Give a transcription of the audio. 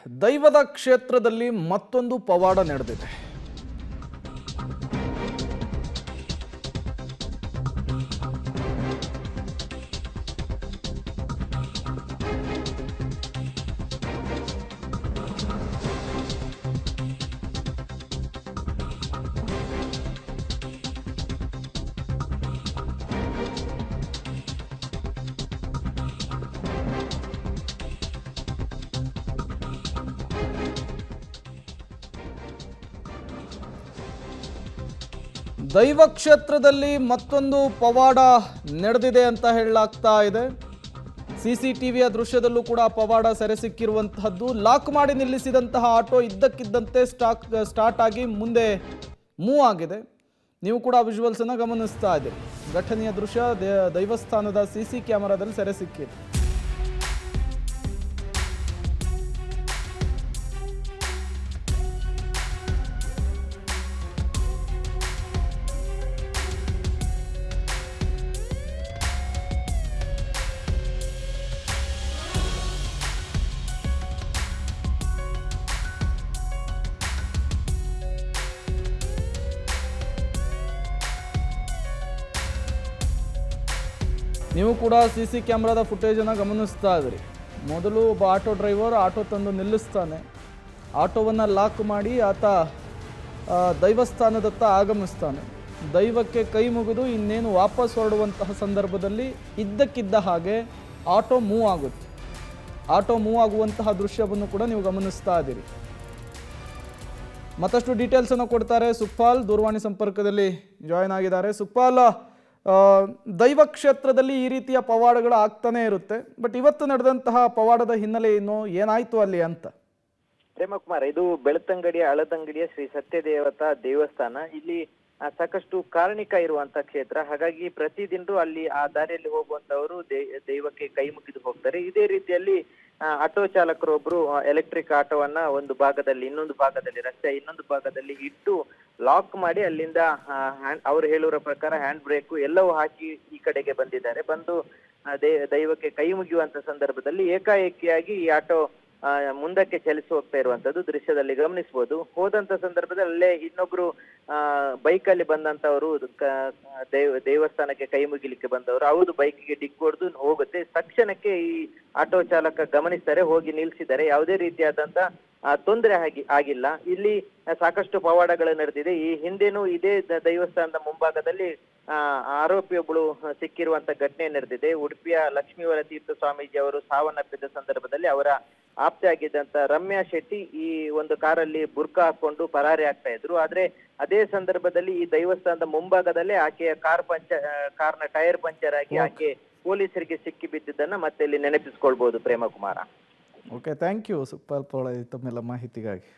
ದೈವದ ಕ್ಷೇತ್ರದಲ್ಲಿ ಮತ್ತೊಂದು ಪವಾಡ ನಡೆದಿದೆ. ದೈವ ಕ್ಷೇತ್ರದಲ್ಲಿ ಮತ್ತೊಂದು ಪವಾಡ ನಡೆದಿದೆ ಅಂತ ಹೇಳಲಾಗ್ತಾ ಇದೆ. ಸಿಸಿಟಿವಿಯ ದೃಶ್ಯದಲ್ಲೂ ಕೂಡ ಪವಾಡ ಸೆರೆ ಸಿಕ್ಕಿರುವಂತಹದ್ದು. ಲಾಕ್ ಮಾಡಿ ನಿಲ್ಲಿಸಿದಂತಹ ಆಟೋ ಇದ್ದಕ್ಕಿದ್ದಂತೆ ಸ್ಟಾರ್ಟ್ ಆಗಿ ಮುಂದೆ ಮೂವ್ ಆಗಿದೆ. ನೀವು ಕೂಡ ವಿಜುವಲ್ಸ್ ಅನ್ನು ಗಮನಿಸ್ತಾ ಇದ್ದೀರಿ. ಘಟನೆಯ ದೃಶ್ಯ ದೈವಸ್ಥಾನದ ಸಿಸಿ ಕ್ಯಾಮೆರಾದಲ್ಲಿ ಸೆರೆ ಸಿಕ್ಕಿದೆ. ನೀವು ಕೂಡ ಸಿಸಿ ಕ್ಯಾಮ್ರಾದ ಫುಟೇಜನ್ನು ಗಮನಿಸ್ತಾ ಇದ್ರಿ. ಮೊದಲು ಒಬ್ಬ ಆಟೋ ಡ್ರೈವರ್ ಆಟೋ ತಂದು ನಿಲ್ಲಿಸ್ತಾನೆ. ಆಟೋವನ್ನು ಲಾಕ್ ಮಾಡಿ ಆತ ದೈವಸ್ಥಾನದತ್ತ ಆಗಮಿಸ್ತಾನೆ. ದೈವಕ್ಕೆ ಕೈ ಮುಗಿದು ಇನ್ನೇನು ವಾಪಸ್ ಹೊರಡುವಂತಹ ಸಂದರ್ಭದಲ್ಲಿ ಇದ್ದಕ್ಕಿದ್ದ ಹಾಗೆ ಆಟೋ ಮೂವ್ ಆಗುತ್ತೆ. ಆಟೋ ಮೂವ್ ಆಗುವಂತಹ ದೃಶ್ಯವನ್ನು ಕೂಡ ನೀವು ಗಮನಿಸ್ತಾ ಇದ್ದೀರಿ. ಮತ್ತಷ್ಟು ಡೀಟೇಲ್ಸನ್ನು ಕೊಡ್ತಾರೆ ಸುಖಪಾಲ್, ದೂರವಾಣಿ ಸಂಪರ್ಕದಲ್ಲಿ ಜಾಯ್ನ್ ಆಗಿದ್ದಾರೆ. ಸುಖಪಾಲ್, ದೈವ ಕ್ಷೇತ್ರದಲ್ಲಿ ಈ ರೀತಿಯ ಪವಾಡಗಳು ಆಗ್ತಾನೆ ಇರುತ್ತೆ. ಬಟ್ ಇವತ್ತು ನಡೆದಂತಹ ಪವಾಡದ ಹಿನ್ನೆಲೆ ಏನು, ಏನಾಯ್ತು ಅಲ್ಲಿ ಅಂತ? ಪ್ರೇಮಕುಮಾರ್, ಇದು ಬೆಳ್ತಂಗಡಿಯ ಹಳದಂಗಡಿಯ ಶ್ರೀ ಸತ್ಯದೇವತಾ ದೇವಸ್ಥಾನ. ಇಲ್ಲಿ ಸಾಕಷ್ಟು ಕಾರಣಿಕ ಇರುವಂತ ಕ್ಷೇತ್ರ. ಹಾಗಾಗಿ ಪ್ರತಿದಿನವೂ ಅಲ್ಲಿ ಆ ದಾರಿಯಲ್ಲಿ ಹೋಗುವಂತವರು ದೈವಕ್ಕೆ ಕೈ ಮುಗಿದು ಹೋಗ್ತಾರೆ. ಇದೇ ರೀತಿಯಲ್ಲಿ ಆಟೋ ಚಾಲಕರೊಬ್ರು ಎಲೆಕ್ಟ್ರಿಕ್ ಆಟೋವನ್ನ ಒಂದು ಭಾಗದಲ್ಲಿ, ಇನ್ನೊಂದು ಭಾಗದಲ್ಲಿ, ರಸ್ತೆ ಇನ್ನೊಂದು ಭಾಗದಲ್ಲಿ ಇಟ್ಟು ಲಾಕ್ ಮಾಡಿ ಅಲ್ಲಿಂದ ಅವ್ರು ಹೇಳುವ ಪ್ರಕಾರ ಹ್ಯಾಂಡ್ ಬ್ರೇಕ್ ಎಲ್ಲವೂ ಹಾಕಿ ಈ ಕಡೆಗೆ ಬಂದಿದ್ದಾರೆ. ಬಂದು ದೈವಕ್ಕೆ ಕೈ ಮುಗಿಯುವಂತ ಸಂದರ್ಭದಲ್ಲಿ ಏಕಾಏಕಿಯಾಗಿ ಈ ಆಟೋ ಮುಂದಕ್ಕೆ ಚಲಿಸಿ ಹೋಗ್ತಾ ಇರುವಂತದ್ದು ದೃಶ್ಯದಲ್ಲಿ ಗಮನಿಸಬಹುದು. ಹೋದಂತ ಸಂದರ್ಭದಲ್ಲಿ ಅಲ್ಲೇ ಇನ್ನೊಬ್ರು ಬೈಕ್ ಅಲ್ಲಿ ಬಂದಂತವರು ದೇವಸ್ಥಾನಕ್ಕೆ ಕೈ ಮುಗಿಲಿಕ್ಕೆ ಬಂದವರು ಅವರು ಬೈಕ್ಗೆ ಡಿಗ್ ಹೊಡೆದು ಹೋಗುತ್ತೆ. ತಕ್ಷಣಕ್ಕೆ ಈ ಆಟೋ ಚಾಲಕ ಗಮನಿಸ್ತಾರೆ, ಹೋಗಿ ನಿಲ್ಸಿದ್ದಾರೆ. ಯಾವುದೇ ರೀತಿಯಾದಂತ ತೊಂದರೆ ಆಗಿಲ್ಲ. ಇಲ್ಲಿ ಸಾಕಷ್ಟು ಪವಾಡಗಳು ನಡೆದಿದೆ. ಈ ಹಿಂದೆನೂ ಇದೇ ದೈವಸ್ಥಾನದ ಮುಂಭಾಗದಲ್ಲಿ ಆರೋಪಿಯೊಬ್ಬಳು ಸಿಕ್ಕಿರುವಂತ ಘಟನೆ ನಡೆದಿದೆ. ಉಡುಪಿಯ ಲಕ್ಷ್ಮೀವರ ತೀರ್ಥ ಸ್ವಾಮೀಜಿ ಅವರು ಸಾವನ್ನಪ್ಪಿದ ಸಂದರ್ಭದಲ್ಲಿ ಅವರ ಆಪ್ತೆ ಆಗಿದ್ದಂತ ರಮ್ಯಾ ಶೆಟ್ಟಿ ಈ ಒಂದು ಕಾರಲ್ಲಿ ಬುರ್ಕಾ ಹಾಕೊಂಡು ಪರಾರಿ ಆಗ್ತಾ ಇದ್ರು. ಆದ್ರೆ ಅದೇ ಸಂದರ್ಭದಲ್ಲಿ ಈ ದೇವಸ್ಥಾನದ ಮುಂಭಾಗದಲ್ಲೇ ಆಕೆಯ ಕಾರ್ನ ಟೈರ್ ಪಂಚರ್ ಆಗಿ ಆಕೆ ಪೊಲೀಸರಿಗೆ ಸಿಕ್ಕಿ ಬಿದ್ದಿದ್ದನ್ನ ಮತ್ತೆ ಇಲ್ಲಿ ನೆನಪಿಸ್ಕೊಳ್ಬಹುದು. Premakumara, okay, thank you Sukhpal ತಮ್ಮೆಲ್ಲ ಮಾಹಿತಿಗಾಗಿ.